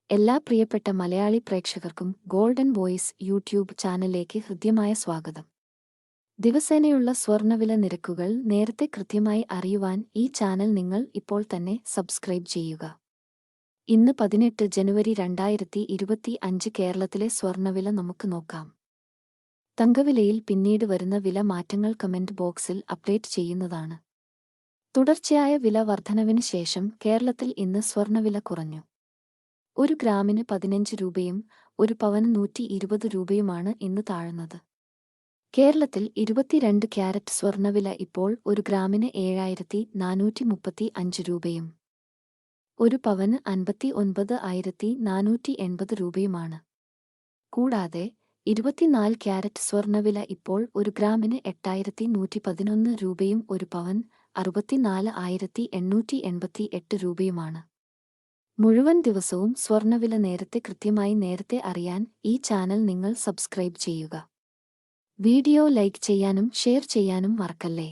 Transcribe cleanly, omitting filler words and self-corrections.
എല്ലാ പ്രിയപ്പെട്ട മലയാളി പ്രേക്ഷകർക്കും ഗോൾഡൻ വോയിസ് യൂട്യൂബ് ചാനലിലേക്ക് ഹൃദ്യമായ സ്വാഗതം. ദിവസേനയുള്ള സ്വർണ്ണവില നിരക്കുകൾ നേരത്തെ കൃത്യമായി അറിയുവാൻ ഈ ചാനൽ നിങ്ങൾ ഇപ്പോൾ തന്നെ സബ്സ്ക്രൈബ് ചെയ്യുക. ഇന്ന് 18 ജനുവരി 2025 കേരളത്തിലെ സ്വർണ്ണവില നമുക്ക് നോക്കാം. തങ്കവിലയിൽ പിന്നീട് വരുന്ന വില മാറ്റങ്ങൾ കമന്റ് ബോക്സിൽ അപ്ഡേറ്റ് ചെയ്യുന്നതാണ്. തുടർച്ചയായ വില വർധനവിന് ശേഷം കേരളത്തിൽ ഇന്ന് സ്വർണ്ണവില കുറഞ്ഞു. 1 ഗ്രാമിന് 15 രൂപയും 1 പവന് 120 രൂപയുമാണ് ഇന്ന് താഴ്ന്നത്. കേരളത്തിൽ 22 ക്യാരറ്റ് സ്വർണ്ണവില ഇപ്പോൾ 1 ഗ്രാമിന് 7435 രൂപയും 1 പവന് 59,480 രൂപയുമാണ്. കൂടാതെ 24 ക്യാരറ്റ് സ്വർണ്ണവില ഇപ്പോൾ 1 ഗ്രാമിന് 8111 രൂപയും 1 പവൻ 64,888 രൂപയുമാണ്. മുഴുവൻ ദിവസവും സ്വർണ്ണവില നേരത്തെ അറിയാൻ ഈ ചാനൽ നിങ്ങൾ സബ്സ്ക്രൈബ് ചെയ്യുക. വീഡിയോ ലൈക്ക് ചെയ്യാനും ഷെയർ ചെയ്യാനും മറക്കല്ലേ.